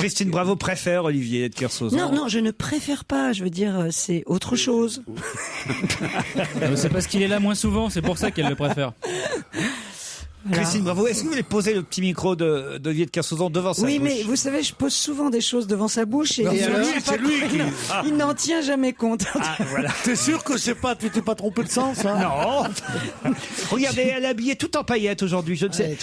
Christine Bravo préfère Olivier de Kersauzon. Non, je ne préfère pas. Je veux dire, c'est autre chose. C'est parce qu'il est là moins souvent, c'est pour ça qu'elle le préfère. Voilà. Christine Bravo, est-ce que vous voulez poser le petit micro d'Olivier de Kersauzon devant sa bouche? Oui, mais vous savez, je pose souvent des choses devant sa bouche et c'est lui qui... il n'en tient jamais compte. Ah, voilà. T'es sûr que tu t'es pas trompé de sens, hein? Non. Regardez, elle est habillée tout en paillettes aujourd'hui. Je ne sais.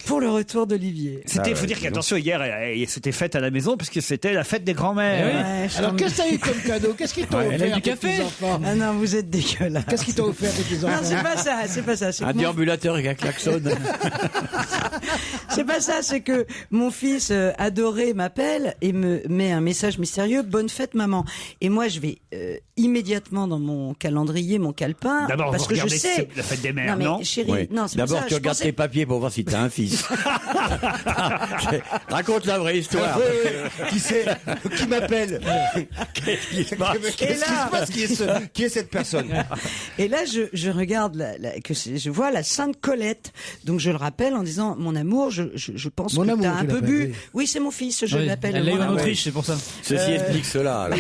Pour le retour d'Olivier. C'était, faut dire qu'attention, hier, c'était fête à la maison puisque c'était la fête des grands-mères. Ouais, Alors, qu'est-ce que t'as eu comme cadeau? Qu'est-ce qu'ils t'ont elle a eu offert, du tes café. petits-enfants? Ah non, vous êtes dégueulasse. Qu'est-ce qu'ils t'ont offert, tes petits-enfants? Non, c'est pas ça. C'est Un que déambulateur avec un klaxon. c'est pas ça, c'est que mon fils adoré m'appelle et me met un message mystérieux, bonne fête maman. Et moi je vais immédiatement dans mon calendrier, mon calepin, D'abord, parce vous que je regardez sais. la fête des mères, non non mais chérie, Oui. non c'est pas D'abord, ça. tu Je regardes pensais- tes papiers pour voir si t'as un fils. Raconte la vraie histoire. Qui m'appelle? Qu'est-ce qui se passe? Qu'est-ce qui se passe? Qui est cette personne? Et là, je regarde je vois la Sainte Colette. Donc je le rappelle en disant, mon amour, je pense Mon que amour, t'as un tu peu l'appelles, bu. oui. Oui, c'est mon fils, je Oui, l'appelle. elle l'a eu mon en amour. Autriche, c'est pour ça. Ceci explique cela. Alors.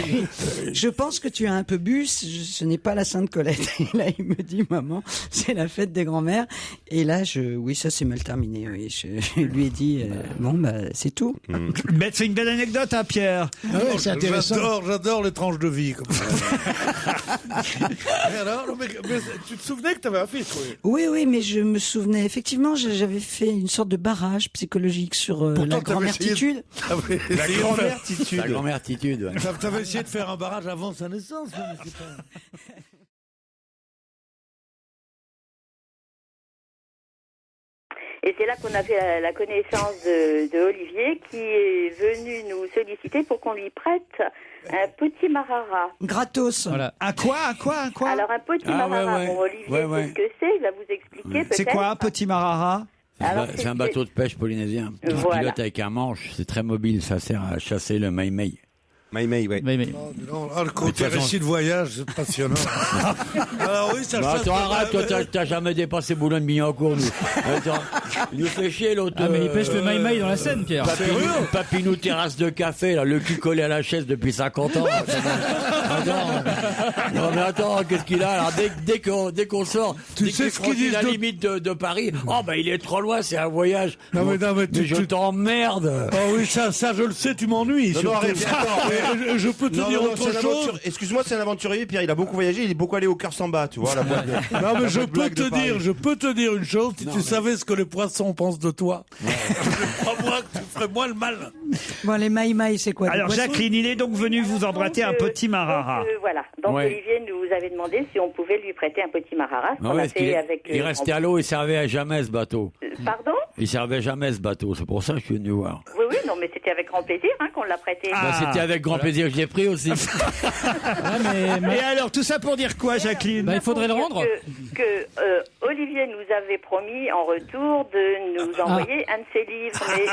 Je pense que tu as un peu bu, ce n'est pas la Sainte Colette. Et là, il me dit, maman, c'est la fête des grands-mères. Et là, oui, ça c'est mal terminé. Oui, je lui ai dit, bon, bah, c'est tout. Mais c'est une belle anecdote, hein, Pierre. Ah ouais, c'est intéressant. J'adore les tranches de vie comme ça. Et alors, mais tu te souvenais que t'avais un fils, oui? Oui, mais je me souvenais, effectivement, j'avais fait une sorte de barrage psychologique sur Pourtant, la grand-mère-titude. La grand-mère-titude. La grand-mère attitude. Ouais. T'avais essayé de faire un barrage avant sa naissance, mais c'est pas... Et c'est là qu'on a fait la connaissance de Olivier qui est venu nous solliciter pour qu'on lui prête un petit marara. Gratos. Voilà. À quoi? Alors un petit Ah, marara, ouais. bon, Olivier Ouais. sait ce que c'est, il va vous expliquer peut-être. C'est quoi un petit marara? Alors, C'est un bateau de pêche polynésien. Voilà. Pilote avec un manche. C'est très mobile. Ça sert à chasser le maï-maï. Maï, ouais. Mais, Non, le côté De toute façon- récit de voyage, c'est passionnant. Alors oui, ça Bah, chasse attends, pas arrête, mal. toi, t'as jamais dépassé Boulogne-Billancourt, nous. Attends, il nous fait chier, l'autre. Ah, mais il pêche le maï-maï dans la Seine, Pierre. Papinou, terrasse de café, là, le cul collé à la chaise depuis 50 ans. Non, mais attends, qu'est-ce qu'il a, alors, dès qu'on sort, Tu dès sais qu'il ce qu'ils franchit disent la de- limite de Paris, oh, bah, il est trop loin, c'est un voyage. Non, mais je t'emmerde. Oh oui, ça, je le sais, tu m'ennuies. Non, surtout. arrête, attends. Et je peux te dire c'est autre un chose. Excuse-moi, c'est un aventurier, Pierre. Il a beaucoup voyagé, il est beaucoup allé au cœur Samba, tu vois, la boîte de... Non, mais je boîte blague de Paris. je peux te dire une chose, si tu savais ce que les poissons pensent de toi. Crois-moi que tu ferais moins le mal. Bon, les maï-maï, c'est quoi? des Alors poissons Jacqueline, il est donc venu vous emprunter un petit marara. Voilà. Donc Ouais. Olivier nous avait demandé si on pouvait lui prêter un petit marara. Ah qu'on ouais, a parce qu'il fait est- avec. il restait à l'eau, il servait à jamais, ce bateau. Pardon? Il servait jamais, ce bateau. C'est pour ça que je suis venu voir. Oui, non, mais c'était avec grand plaisir qu'on l'a prêté. Bah, c'était avec grand plaisir que je l'ai pris aussi. Et alors, tout ça pour dire quoi, Jacqueline? Bah, il faudrait le rendre. Que Olivier nous avait promis en retour de nous envoyer un de ses livres, mais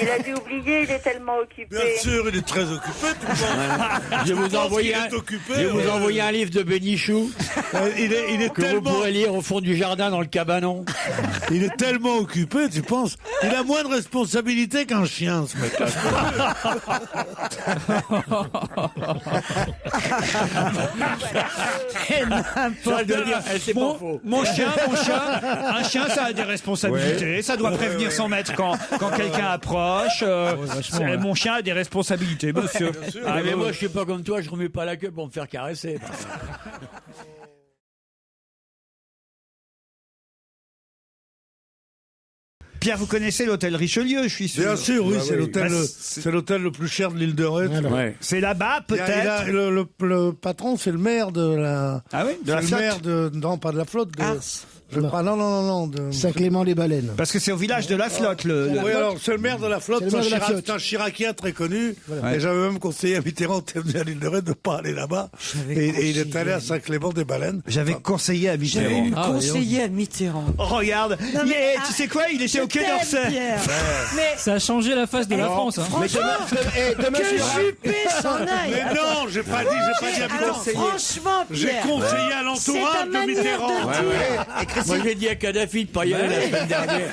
il a dû oublier, il est tellement occupé. Bien sûr, il est très occupé, tu penses. Je vais vous envoyer qu'il est occupé, je vais vous envoyer un livre de Bénichou Il est que vous tellement... pourrez lire au fond du jardin dans le cabanon. Il est tellement occupé, tu penses. Il a moins de responsabilité qu'un chien, ce mec-là. Ça veut dire, c'est pas faux. Mon chien, un chien, ça a des responsabilités. Ça doit prévenir son maître quand quelqu'un approche. vachement, Mon chien a des responsabilités, monsieur. Ah, mais moi, je suis pas comme toi, je remets pas la queue pour me faire caresser. Pierre, vous connaissez l'hôtel Richelieu, je suis sûr. Bien sûr, oui, c'est l'hôtel, Bah, c'est l'hôtel le plus cher de l'île de Ré. Ouais. C'est là-bas, Il y a peut-être. le patron, c'est le maire de la. Ah oui, de la c'est flotte. le maire de. Non, pas de la flotte. De, Ars. je crois. Non. Saint-Clément-les-Baleines. Parce que c'est au village de la flotte, Oui, alors, c'est le maire de la flotte, C'est le maire de la flotte. c'est un Chiracien très connu. Ouais. Et j'avais même conseillé à Mitterrand, qui est venu à l'île de Ré, de ne pas aller là-bas. Et il est allé à Saint-Clément-des-Baleines. J'avais conseillé à J'avais Mitterrand. eu Ah, conseiller à Mitterrand. Oh, regarde, Non, mais, tu sais quoi, il était au Quai t'aime, d'Orsay. Pierre. Mais Ça a changé la face de la France. Hein. franchement, demain, que je Juppé s'en aille. Mais non, j'ai pas dit à Alors Mitterrand. franchement, J'ai Pierre, conseillé à c'est ta l'entourage de manière Mitterrand. de dire. Moi, j'ai dit à Kadhafi de pas y aller la semaine dernière.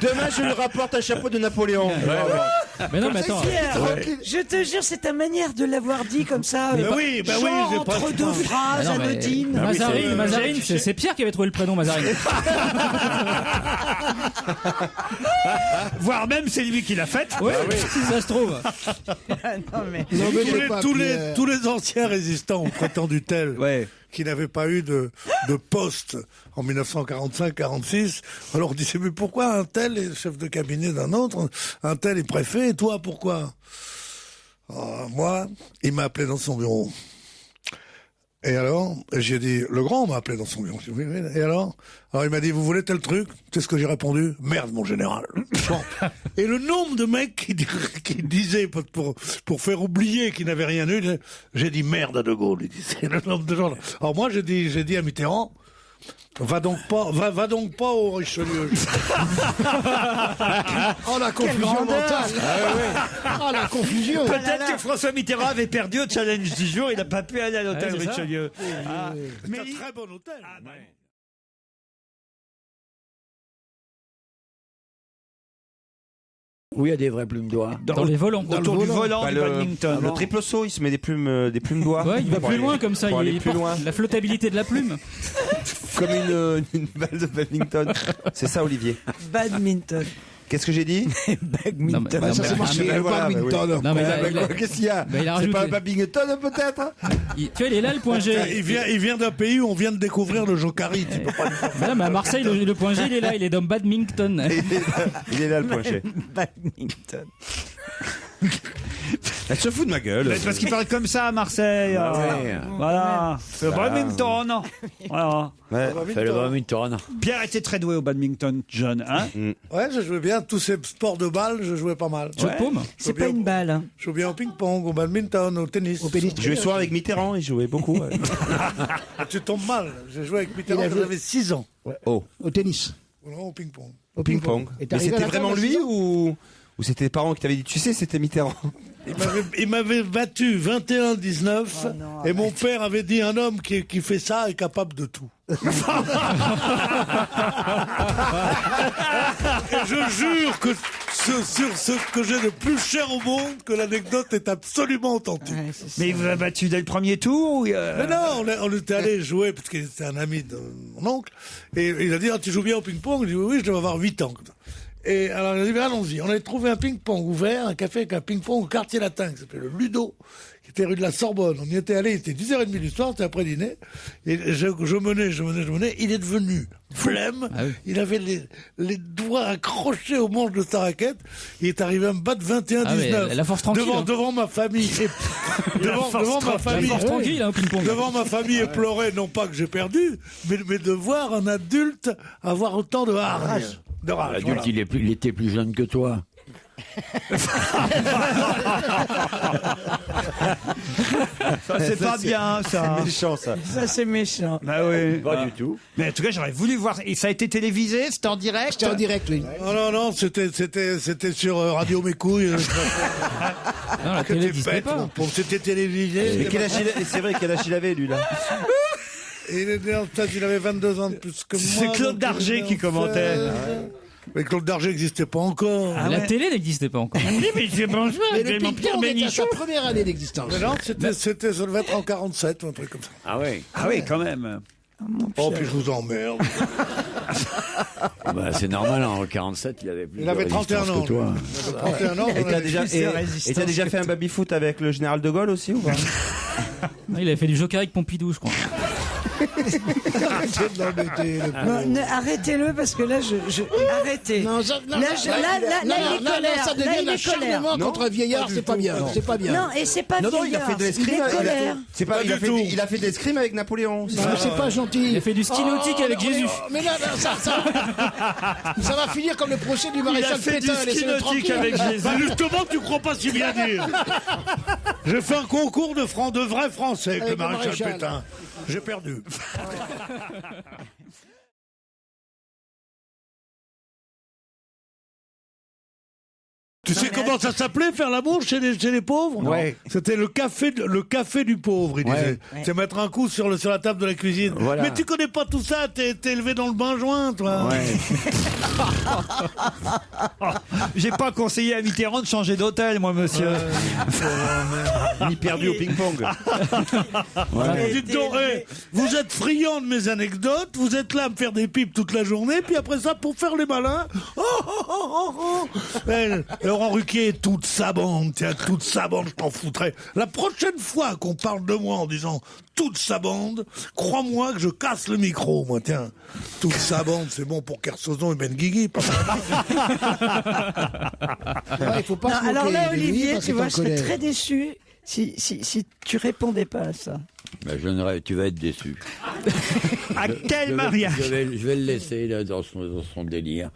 Demain, je lui rapporte un chapeau de Napoléon. Mais non, mais attends. Je te jure, c'est ta manière de l'avoir dit comme ça. Mais oui, bah oui, genre j'ai pas- entre deux phrases Ah non, mais- anodines. Mazarine, c'est Pierre qui avait trouvé le prénom Mazarine. Voire même c'est lui qui l'a faite. Oui, si ça se trouve. Non, mais... N'embêtez pas, Pierre. Tous les anciens résistants ont prétendu tel. Ouais. Qui n'avait pas eu de poste en 1945-46. Alors on disait, mais pourquoi un tel est chef de cabinet d'un autre, un tel est préfet, et toi, pourquoi? Moi, il m'a appelé dans son bureau. Et alors, j'ai dit, le grand m'a appelé dans son bureau. J'ai dit, oui, et alors il m'a dit, vous voulez tel truc? C'est ce que j'ai répondu. Merde, mon général. Bon. Et le nombre de mecs qui disaient, pour faire oublier qu'ils n'avaient rien eu, j'ai dit merde à De Gaulle. Il disait, le nombre de gens là. Alors moi, j'ai dit à Mitterrand, va donc pas au Richelieu. Oh, la confusion mentale. Oh, la confusion. Peut-être que François Mitterrand avait perdu au challenge du jour, il n'a pas pu aller à l'hôtel c'est ça. Richelieu. C'est un très bon hôtel. Oui, il y a des vraies plumes d'oie. Dans les volants. Autour du volant Bah, du badminton. le triple saut, il se met des plumes d'oie. Ouais, il va Pour plus aller- loin comme ça. pour aller Il plus porte loin. la flottabilité de la plume. Comme une balle de badminton. C'est ça, Olivier. Badminton. Qu'est-ce que j'ai dit? Non, mais- Bah, ça, c'est marché. mais Le voilà, badminton. Non, mais il a- Bah, il a- quoi, qu'est-ce qu'il y a? Bah, il a C'est pas un rajouté. badminton, peut-être? Tu vois, il est là le point G. Il vient d'un pays où on vient de découvrir le jokari. Tu peux pas lui faire- Mais non, mais à Marseille, le point G, il est là. Il est dans badminton. Il est là, le point G. Badminton. Elle se fout de ma gueule. Mais c'est parce qu'il parle comme ça à Marseille. ouais. Voilà. Le badminton. Voilà. Ouais. Fais le badminton. Pierre était très doué au badminton, jeune. Hein Ouais, je jouais bien. Tous ces sports de balle, je jouais pas mal. Jeu de paume. C'est pas une balle. Hein. Je jouais bien au ping-pong, au badminton, au tennis. Au pénis. Je jouais soir avec Mitterrand, il jouait beaucoup. ouais. Ah, tu tombes mal. J'ai joué avec Mitterrand Il a quand joué- j'avais 6 ans. Oh, Au tennis. Non, au ping-pong. Au ping-pong. Et t'es Mais arrivé à c'était la vraiment table à lui 6 ans ou c'était tes parents qui t'avaient dit, tu sais, c'était Mitterrand? Il m'avait battu 21-19 non, et mon père avait dit un homme qui fait ça est capable de tout. Et je jure que sur ce que j'ai de plus cher au monde, que l'anecdote est absolument authentique. Ouais, c'est ça. Mais il vous a battu dès le premier tour ou, Mais non, on était allé jouer, parce qu'il était un ami de mon oncle, et il a dit, ah, tu joues bien au ping-pong? Je dis, oui, je dois avoir 8 ans. Et alors, il a dit, ben, allons-y. On avait trouvé un ping-pong ouvert, un café avec un ping-pong au quartier latin, qui s'appelait le Ludo, qui était rue de la Sorbonne. On y était allé, il était 10h30 du soir, c'était après dîner, et je menais, il est devenu flemme, Ah oui. il avait les doigts accrochés au manche de sa raquette, il est arrivé à me battre 21-19. Ah, mais la force tranquille, hein. Devant ma famille, et devant ma La famille. force tranquille, hein, au ping-pong. Devant ma famille éplorée, non pas que j'ai perdu, mais de voir un adulte avoir autant de rage. De rage, L'adulte, voilà. il était plus jeune que toi. Ça, c'est pas bien, ça. Méchant, ça. Ça, c'est méchant. Bah oui. Pas du tout. Mais en tout cas, j'aurais voulu voir. Et ça a été télévisé? C'était en direct? C'était en direct, oui. Non, c'était sur Radio Mes Couilles. Non, la télé n'existait bête, pas. c'était télévisé. Mais quel âge c'est vrai, quel âge il avait, lui, là? Et il avait 22 ans de plus que moi. C'est Claude donc Darger il qui en commentait. fait- Mais Claude Darger n'existait pas encore. Ah La ouais. télé n'existait pas encore. Oui, mais c'est bonjour, Mais le c'est mon Pierre ping-pong est à Bénichou. sa première année d'existence. Mais non, ça devait être en 47 ou un truc comme ça. Ah ouais. Ah oui, quand même. Oh, puis je vous emmerde. Bah, c'est normal, en 47, il avait plus Il de avait 31 résistance ans. que toi. Il avait 31 ans. Et t'as déjà fait un baby-foot avec le général de Gaulle aussi, ou pas? Non, il avait fait du joker avec Pompidou, je crois. Arrêtez de l'embêter, le pauvre. Non, arrêtez-le parce que là, arrêtez. Non, Là, il est colère. ça Là, devient il un est colère. acharnement contre un vieillard, c'est pas bien. C'est pas bien. Non, et c'est pas Non, non, il a vieillard. fait de Il l'escrime. est colère. C'est pas, Pas du tout. il a fait de l'escrime avec Napoléon. c'est Ah, ça. c'est pas gentil. Il a fait du ski nautique avec Jésus. Mais là, ça va finir comme le procès du Il a maréchal fait du Pétain. ski Laissez-le nautique tranquille. avec Jésus. Bah justement, tu crois pas si bien dire. J'ai fait un concours de vrais Français avec le Avec le maréchal maréchal. Pétain. J'ai perdu. Tu sais comment ça s'appelait, faire l'amour chez les pauvres? Ouais. C'était le café du pauvre, il disait. C'est mettre un coup sur la table de la cuisine. Voilà. Mais tu connais pas tout ça, t'es élevé dans le bain joint, toi. J'ai pas conseillé à Mitterrand de changer d'hôtel, moi, monsieur. Ni perdu au ping-pong. Dites donc, vous êtes friand de mes anecdotes, vous êtes là à me faire des pipes toute la journée, puis après ça, pour faire les malins, Laurent Ruquier, toute sa bande, je t'en foutrais. La prochaine fois qu'on parle de moi en disant toute sa bande, crois-moi que je casse le micro, moi, tiens. Toute sa bande, c'est bon pour Kersozon et Benguigui. Il faut pas Non, se moquer alors là, de lui Olivier, parce tu qu'il vois, t'en je serais connaît. très déçu si tu répondais pas à ça. Tu vas être déçu. À quel mariage? Je vais le laisser là, dans son délire.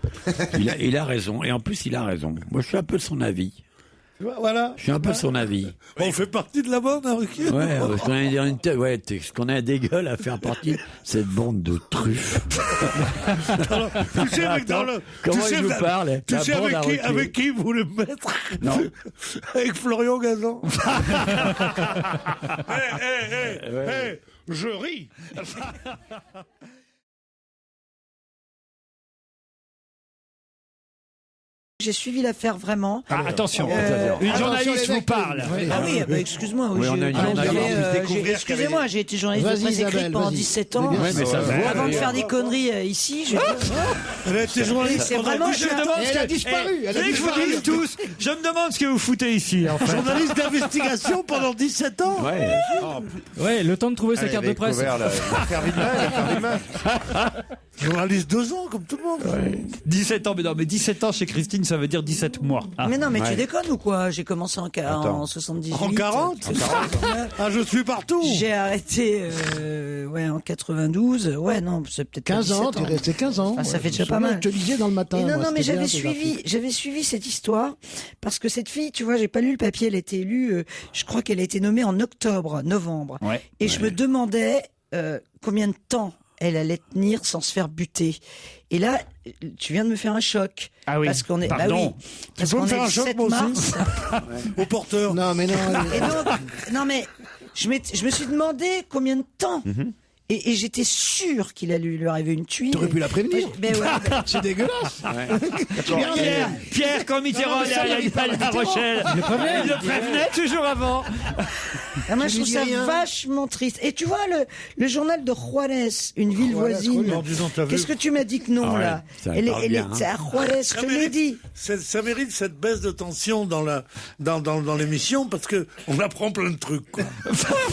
Il a raison. Et en plus, il a raison. Moi, je suis un peu de son avis. Voilà. Je suis un peu de son avis. On fait partie de la bande, hein, Ruquier? Ouais, parce qu'on a un des gueules à faire partie de cette bande de truffes. Alors, tu sais, Comment il nous parle? Tu sais avec qui vous voulez me mettre? Non. Avec Florian Gazan. Je ris. J'ai suivi l'affaire vraiment. Attention, Euh, une attention, journaliste les vous mecs, parle. Ah oui, excuse-moi. Oui, on a une journaliste Excusez-moi, j'ai été journaliste de Vas-y, presse écrite Isabelle, pendant vas-y. 17 ans. Oui, mais ça se voit, Avant de d'ailleurs. faire des conneries ici, Elle a été journaliste. c'est vraiment... Je me demande Elle ce que- a disparu, elle a Dès que vous disparu. dites tous, je me demande ce que vous foutez ici, en fait. Journaliste d'investigation pendant 17 ans. Ouais. Ouais, le temps de trouver sa carte de presse. L'affaire Villemin. Journaliste 2 ans, comme tout le monde. 17 ans, mais non, mais 17 ans chez Christine, ça veut dire 17 mois. Ah. Mais non, mais tu déconnes ou quoi? J'ai commencé en 78. En 40? Ah, je suis partout. J'ai arrêté en 92. Ouais, non, c'est peut-être 15 ans, 17 tu es resté 15 ans. Ah, ça fait Je déjà me pas souviens, mal. Je te lisais dans le matin. Et non, moi, non, mais c'était bien, ces articles. j'avais suivi cette histoire parce que cette fille, tu vois, j'ai pas lu le papier, elle a été élue, je crois qu'elle a été nommée en novembre. Ouais. Et je me demandais combien de temps elle allait tenir sans se faire buter. Et là, tu viens de me faire un choc. Ah oui, Parce qu'on est, pardon. parce peux me qu'on faire est un le choc, 7 moi aussi mars. Au porteur. Non, mais non. Et donc, non mais, je me suis demandé combien de temps. Et j'étais sûr qu'il allait lui arriver une tuile. T'aurais pu la prévenir. Mais ouais, C'est dégueulasse. Pierre, quand Mitterrand allait à La Rochelle, il le prévenait toujours avant. moi, je trouve ça vachement triste. Et tu vois, le journal de Juarez, une ville voisine. Non, disons, t'as vu. Qu'est-ce que tu m'as dit que non, Ah ouais, là? ça Elle parle bien, c'est à Juarez, je te l'ai dit. Ça mérite cette baisse de tension dans l'émission parce que on apprend plein de trucs, quoi.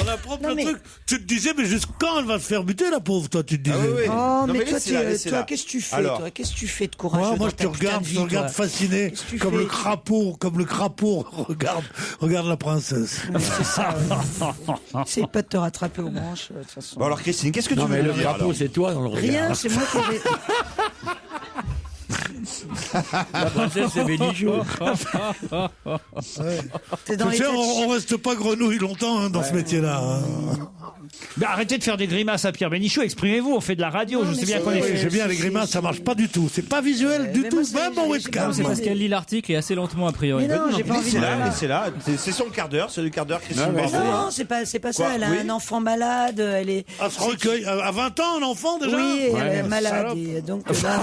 On apprend plein de trucs. Tu te disais, mais jusqu'à quand elle va se faire buter, la pauvre, toi, tu te disais. Oh, Non, mais toi, laissez-la. qu'est-ce que tu fais, Alors. toi? Qu'est-ce que tu fais de courageux? Moi, dans je ta te putain regarde, de je vie, te regarde toi? fasciné, Qu'est-ce que tu comme fais le crapaud regarde la princesse. C'est ça. Essaye pas de te rattraper aux branches, de toute façon. Bon alors Christine, qu'est-ce que tu Non, veux mais nous le dire drapeau, alors c'est toi dans le regard. Rien, c'est moi qui vais... La princesse, c'est Bénichou. T'es dans Tu les sais, têtes on reste pas grenouille longtemps dans ce métier-là. Hein. Mais arrêtez de faire des grimaces à Pierre Bénichou, exprimez-vous, on fait de la radio, Non, je mais sais bien c'est qu'on est vrai. Oui, j'ai bien les grimaces, ça marche pas du tout. C'est pas visuel du mais tout, moi, c'est- même en j'ai- webcam. C'est parce qu'elle lit l'article et assez lentement a priori. Mais non, j'ai pas envie de... Laissez-la. C'est son quart d'heure, c'est le quart d'heure Christine Ouais, ouais, Bravo. Non, c'est pas Quoi, ça. Elle a oui un enfant malade, elle est... À ce recueil, à 20 ans, un enfant déjà. Oui, elle est malade. salope. Et donc là...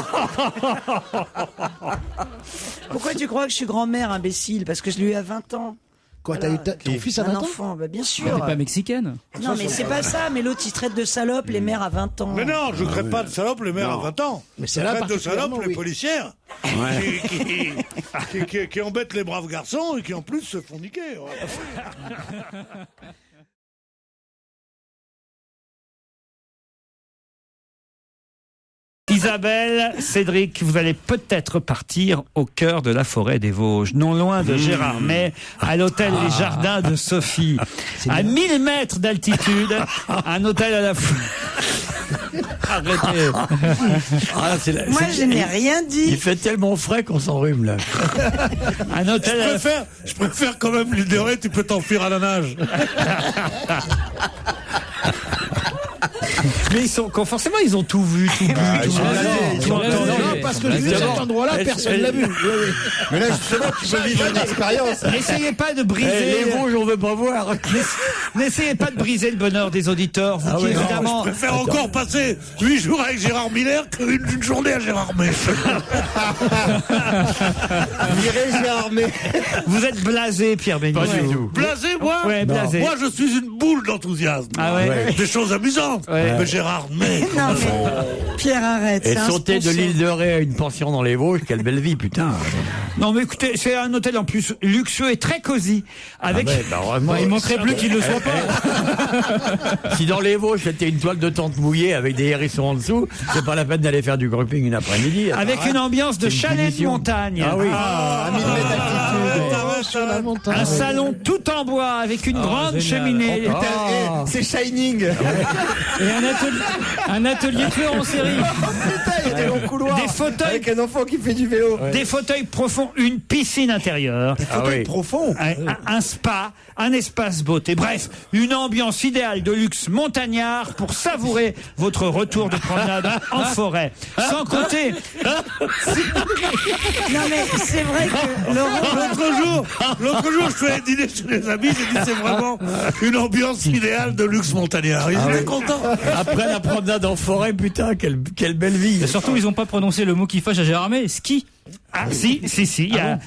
Pourquoi tu crois que je suis grand-mère, imbécile? Parce que je l'ai eu à 20 ans. Quoi, t'as eu ton fils à Un 20 ans? enfant, bah, bien T'es sûr. pas mexicaine. Non, mais c'est pas ça. Mais l'autre, il traite de salope les mères à 20 ans. Mais non, je ne crée pas de salope les mères à 20 ans. Mais c'est Je là traite de salope particulièrement, les oui. policières qui embêtent les braves garçons et qui en plus se font niquer. Isabelle, Cédric, vous allez peut-être partir au cœur de la forêt des Vosges, non loin de Gérardmer, à l'hôtel Les Jardins de Sophie. À 1000 mètres d'altitude, un hôtel à la fois... Arrêtez. Ah, Moi, je n'ai rien dit. Il fait tellement frais qu'on s'enrhume, là. Un hôtel à la... Je préfère quand même l'île de Ré, tu peux t'enfuir à la nage. Mais forcément, ils ont tout vu, tout bu, tout ils ont entendu. lavé. Non, parce que vu cet endroit-là, personne l'a vu. Mais là, justement, tu peux vivre une expérience. N'essayez pas de briser. Les Vosges, on veut pas voir. N'essayez pas de briser le bonheur des auditeurs. Vous qui, évidemment. Je préfère encore passer 8 jours avec Gérard Miller qu'une journée à Gérard May. Virez Gérard May. Vous êtes blasé, Pierre Bénichou. Pas du tout. Blasé, moi Ouais, blasé. Moi, je suis une boule d'enthousiasme. Ah ouais. Des choses amusantes. Ouais. Mais Gérard May. Non, mais Pierre, arrête. Et c'est un sauter de sponsor. l'île de Ré à une pension dans les Vosges, quelle belle vie, putain. Non, mais écoutez, c'est un hôtel en plus luxueux et très cosy. Avec. Heureusement. Il manquerait plus qu'il le soit pas. Si dans les Vosges, c'était une toile de tente mouillée avec des hérissons en dessous, c'est pas la peine d'aller faire du grupping une après-midi. Avec une ambiance de C'est une chalet de punition. montagne. Ah oui. À 1000 mètres d'altitude. Sur la montagne. Un salon tout en bois avec une grande génial. cheminée. Eh, c'est Shining. Et un atelier de fleurs en série. Putain, il y a des longs couloirs. Des fauteuils. Avec un enfant qui fait du vélo. Des fauteuils profonds, une piscine intérieure, Ah oui. Profond. un spa, un espace beauté. Bref, une ambiance idéale de luxe montagnard pour savourer votre retour de promenade en forêt. Sans compter, Non, mais c'est vrai que Laurent. L'autre jour, je faisais dîner chez les amis, j'ai dit c'est vraiment une ambiance idéale de luxe montagnard. Ils étaient contents. Après la promenade en forêt, putain, quelle belle vie. Et surtout, ils ont pas prononcé le mot qui fâche à Gérard May, ski. ah si,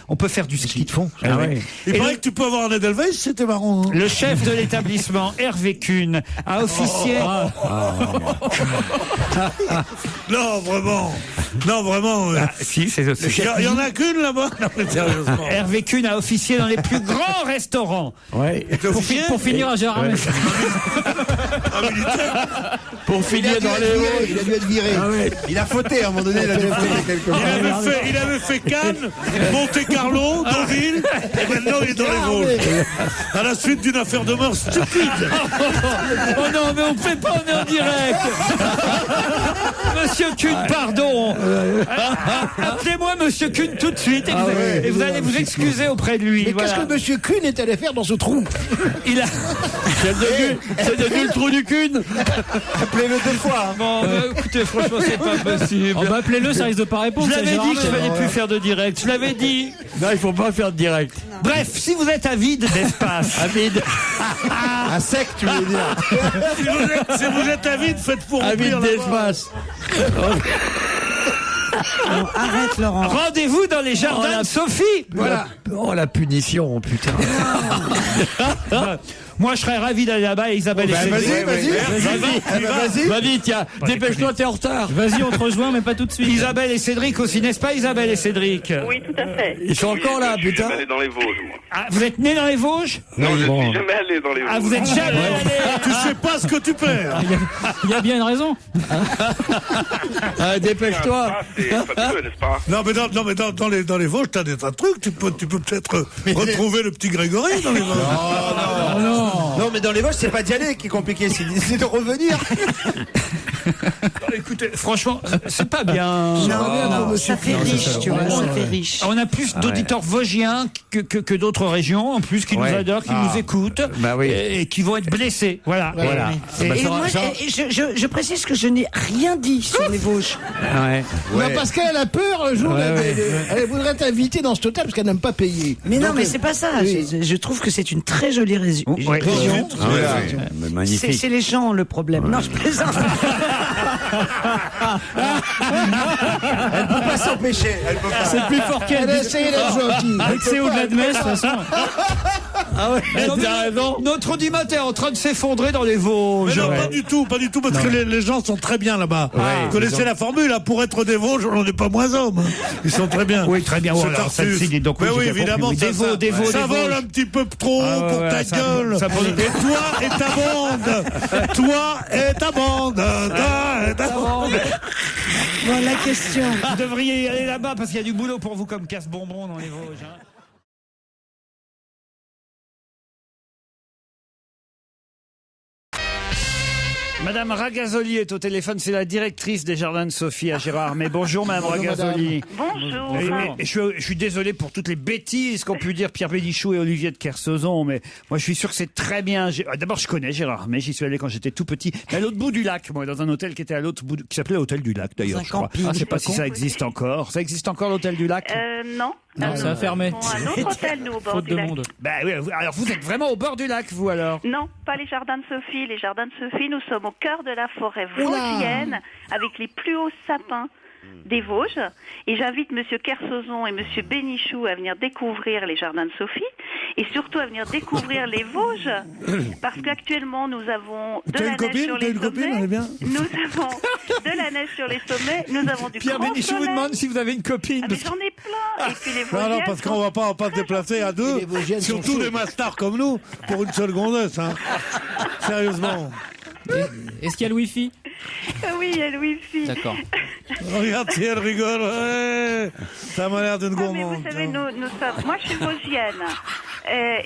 on peut faire du ski de fond. Ah ouais. Il Et paraît le- que tu peux avoir un Edelweiss, c'était marrant. Hein. Le chef de l'établissement, Hervé Kuhn, a officié. Non, vraiment. Non, vraiment. Si, c'est Il y en a qu'une là-bas. Non, mais sérieusement. Hervé Kuhn a officié dans les plus grands restaurants. Ouais. Pour finir à Gérard May. Pour finir dans les Vosges. Il a dû être viré. Il a fauté à un moment donné, il a dû fauter quelque part. Il avait fait Cannes, Monte-Carlo, Deauville, et maintenant il est dans les Vosges. À la suite d'une affaire de mort stupide. Oh non, mais on ne fait pas, on est en direct. Monsieur Kuhn, pardon. Appelez-moi Monsieur Kuhn tout de suite et vous allez vous excuser auprès de lui. Mais Voilà. qu'est-ce que Monsieur Kuhn est allé faire dans ce trou? Il a... C'est devenu le trou du cul. Appelez-le 2 fois. Hein. Bon, écoutez, franchement, c'est pas possible. On va appeler le, ça risque de pas répondre. Je c'est l'avais Gérard dit que je May. fallait plus faire de direct. Je l'avais dit. Non, il faut pas faire de direct. Bref, si vous êtes avide d'espace, Avide. Un sec, tu veux dire. Si vous êtes avide, faites pour Avide remplir là-bas. d'espace. Non, arrête, Laurent. rendez-vous dans les jardins de Sophie. Voilà. Oh, la punition, putain. Moi, je serais ravi d'aller là-bas et Isabelle et Cédric. Vas-y, tiens. Dépêche-toi, t'es en retard. Vas-y, on te rejoint, mais pas tout de suite. Isabelle et Cédric aussi, n'est-ce pas, Isabelle et Cédric? Oui, tout à fait. Ils sont encore là, Je putain. suis allé dans les Vosges, moi. Ah, vous êtes né dans les Vosges? Non, je suis jamais allé dans les Vosges. Ah, vous êtes jamais allé. Tu sais pas ce que tu perds. Il y a bien une raison. Ah, dépêche-toi. Ah, c'est fabuleux, n'est-ce pas? Non, mais dans les Vosges, t'as des tas de trucs. Tu peux peut-être retrouver le petit Grégory dans les Vosges. Non, mais dans les Vosges, c'est pas d'y aller qui est compliqué, c'est de revenir. Écoutez, franchement, c'est pas bien. Non, ça fait riche, tu vois, ça fait riche. On a plus d'auditeurs vosgiens que d'autres régions, en plus, qui nous Ouais. adorent, qui nous écoutent, Bah oui. et qui vont être blessés. Voilà. Voilà. Et Bah, ça- moi, ça- je précise que je n'ai rien dit sur les Vosges. Ouais. Non, parce qu'elle a peur un jour. Ouais, Elle voudrait t'inviter dans cet hôtel parce qu'elle n'aime pas payer. Mais non, Donc, mais c'est pas ça. oui. Je trouve que c'est une très jolie région. Ouais. Magnifique. C'est les gens le problème. Non, je plaisante. Elle peut pas s'empêcher. Elle peut pas. C'est plus fort qu'elle. Elle a essayé d'être gentille. Dès que c'est au-delà de Metz, de toute façon. Ah ouais, Non, mais t'as raison. Notre audimat est en train de s'effondrer dans les Vosges. Mais non, pas du tout, parce que les gens sont très bien là-bas. Vous connaissez la formule, là, pour être des Vosges, on n'est pas moins hommes. Ils sont très bien. Oui, très bien. C'est Voilà, Tartus. celle-ci, dis donc, Mais oui, oui, j'ai bien évidemment, compris. ça, Des Vosges, ça des vole Vosges. un petit peu trop Ah ouais, pour ouais, ta ça- gueule. ça produit- Et toi et ta bande. Toi et ta bande. Toi et ta bande. Bon, la question. Vous devriez y aller là-bas parce qu'il y a du boulot pour vous comme casse-bonbons dans les Vosges. Hein. Madame Ragazoli est au téléphone, c'est la directrice des Jardins de Sophie à Gérard. Mais bonjour Madame Ragazoli. Bonjour. Et je suis désolé pour toutes les bêtises qu'ont pu dire Pierre Bénichou et Olivier de Kersauzon, mais moi je suis sûr que c'est très bien. D'abord je connais Gérard, mais j'y suis allé quand j'étais tout petit, mais à l'autre bout du lac, moi, dans un hôtel qui était à l'autre bout, qui s'appelait l'hôtel du lac d'ailleurs, je crois. Je sais pas si ça existe encore. Ça existe encore l'hôtel du lac? Non. Non, ça a fermé. Un autre hôtel, nous, au bord Faute du de lac. monde. Ben oui, alors vous êtes vraiment au bord du lac, vous alors? Non, pas les Jardins de Sophie. Les Jardins de Sophie, nous sommes au cœur de la forêt vosgienne, avec les plus hauts sapins des Vosges. Et j'invite Monsieur Kersauzon et Monsieur Bénichou à venir découvrir les Jardins de Sophie, et surtout à venir découvrir les Vosges, parce qu'actuellement nous avons de la neige sur les sommets. Nous avons de la neige sur les sommets. Nous avons du Pierre grand Bénichou vous soleil. demande si vous avez une copine. Ah, mais j'en ai plein. Et puis les Vosgiennes. Non, parce qu'on va pas se déplacer à deux, les Vosgiennes sont surtout chaudes. des mastards comme nous, pour une seule gonzesse. Hein. Sérieusement. Est-ce qu'il y a le Wi-Fi? Oui, il y a le Wi-Fi. D'accord. Regarde si elle rigole. Ouais. Ça m'a l'air d'une Ah, mais gourmande. vous savez, nous sommes... Moi, je suis vosgienne.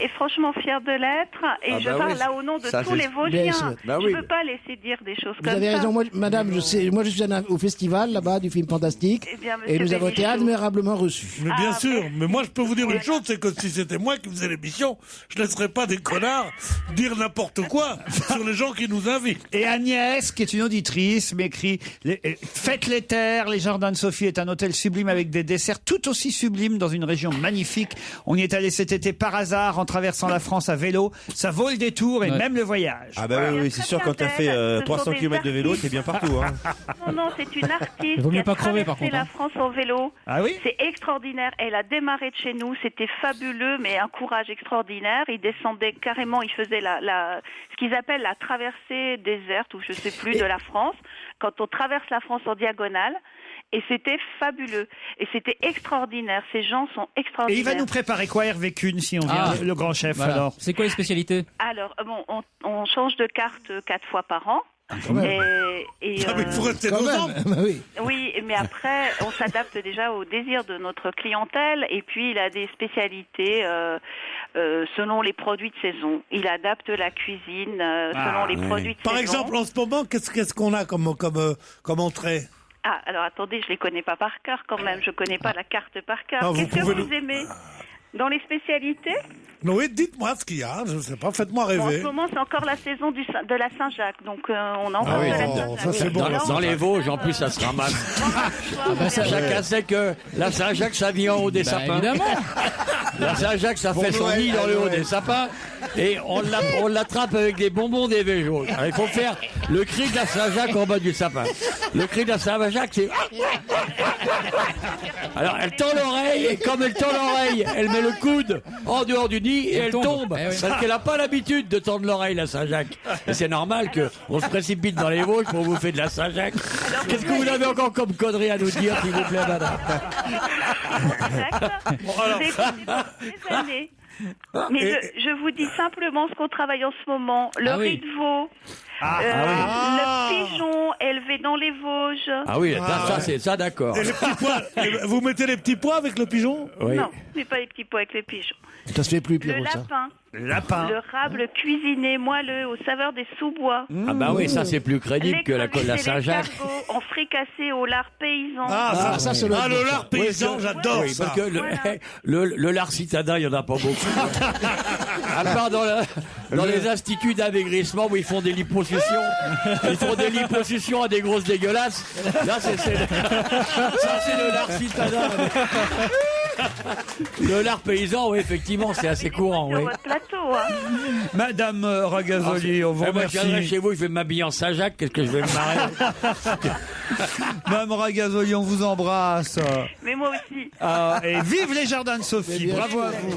Et franchement fière de l'être. Et Ah je bah parle oui. là au nom de Ça, tous c'est- les Vosgiens. Bien sûr. Bah je oui. ne peux pas laisser dire des choses Vous comme avez ça. raison, madame, je suis au festival là-bas du film fantastique Eh bien, et monsieur nous avons été Bénichou. admirablement reçus. Mais bien Ah, sûr, merci. mais moi je peux vous dire une chose, c'est que si c'était moi qui faisais l'émission, je laisserais pas des connards dire n'importe quoi sur les gens qui nous invitent. Et Agnès, qui est une auditrice, m'écrit Faites les terres, les Jardins de Sophie est un hôtel sublime avec des desserts tout aussi sublimes dans une région magnifique. On y est allé cet été par hasard en traversant la France à vélo. Ça vaut le détour et Ouais. même le voyage. Ah bah oui, c'est sûr, quand t'as fait Ce sont 300 des km de vélo, t'es bien partout. Hein. Non, c'est une artiste Il vaut qui mieux a pas crever, par traversé contre, la hein. France en vélo. Ah oui? C'est extraordinaire. Elle a démarré de chez nous. C'était fabuleux, mais un courage extraordinaire. Il descendait carrément. Il faisait ce qu'ils appellent la traversée déserte, ou je sais plus, de la France. Quand on traverse la France en diagonale. Et c'était fabuleux. Et c'était extraordinaire. Ces gens sont Et extraordinaires. il va nous préparer quoi, Hervé Kuhn, si on vient, Ah. le grand chef, Voilà. alors? C'est quoi les spécialités? Alors, bon, on change de carte 4 fois par an. Et, Ah, mais il faut rester Quand deux même, ans. bah oui. oui, mais après, on s'adapte déjà aux désirs de notre clientèle. Et puis, il a des spécialités selon les produits de saison. Il adapte la cuisine selon les produits de Par saison. exemple, en ce moment, qu'est-ce qu'on a comme entrée? Ah, alors attendez, je les connais pas par cœur quand même. Je connais pas la carte par cœur. Ah, vous Qu'est-ce que pouvez vous aimez dans les spécialités? Oui, dites-moi ce qu'il y a, je ne sais pas, faites-moi Bon, en rêver. ce moment, c'est encore la saison de la Saint-Jacques. Donc, on en Ah oui, de la oh, Saint-Jacques. ça, c'est bon. Alors, Dans les Vosges, en plus, ça se ramasse. ça, Chacun sait que la Saint-Jacques, ça vit en haut des Bah, sapins. évidemment. La Saint-Jacques, ça fait son Noël, nid dans le haut Noël. des sapins. Et on l'attrape avec des bonbons des végos. Alors, il faut faire le cri de la Saint-Jacques en bas du sapin. Le cri de la Saint-Jacques, c'est... Alors, elle tend l'oreille, et comme elle tend l'oreille, elle met le coude en dehors du nid et elle tombe. Eh oui. Parce qu'elle n'a pas l'habitude de tendre l'oreille, la Saint-Jacques. Et c'est normal qu'on se précipite dans les Vosges pour bouffer de la Saint-Jacques. Qu'est-ce que vous avez encore comme connerie à nous dire, s'il vous plaît, madame? Vous écoutez depuis des années. Mais je vous dis simplement ce qu'on travaille en ce moment. Le Ah oui. riz de veau, le pigeon élevé dans les Vosges. Ah oui, ça, c'est ça, d'accord. Et les petits pois, vous mettez les petits pois avec le pigeon? Oui. Non, mais pas les petits pois avec les pigeons. Ça se fait plus, Le Pierrot, ça. lapin, Lapin. le rable cuisiné moelleux aux saveurs des sous-bois. Ah bah oui, ça c'est plus crédible que la L'écrevisse et Saint-Jacques. l'escargot en fricassé au lard paysan. Ça, c'est le le lard paysan, Oui, j'adore oui, ça. parce que le lard citadin, il n'y en a pas beaucoup. À part dans les instituts d'amaigrissement où ils font des liposuctions. Ils font des liposuctions à des grosses dégueulasses. Là, ça c'est le lard citadin. Le lard paysan, oui, effectivement, c'est assez courant. Sur Oui. votre plateau, hein. Madame Ragazoli, on vous Moi, je viendrai remercie. chez vous, je vais m'habiller en Saint-Jacques, qu'est-ce que je vais me marrer. Madame Ragazoli, on vous embrasse. Mais moi aussi. Ah, et vive les Jardins de Sophie. bien Bravo sûr. à vous.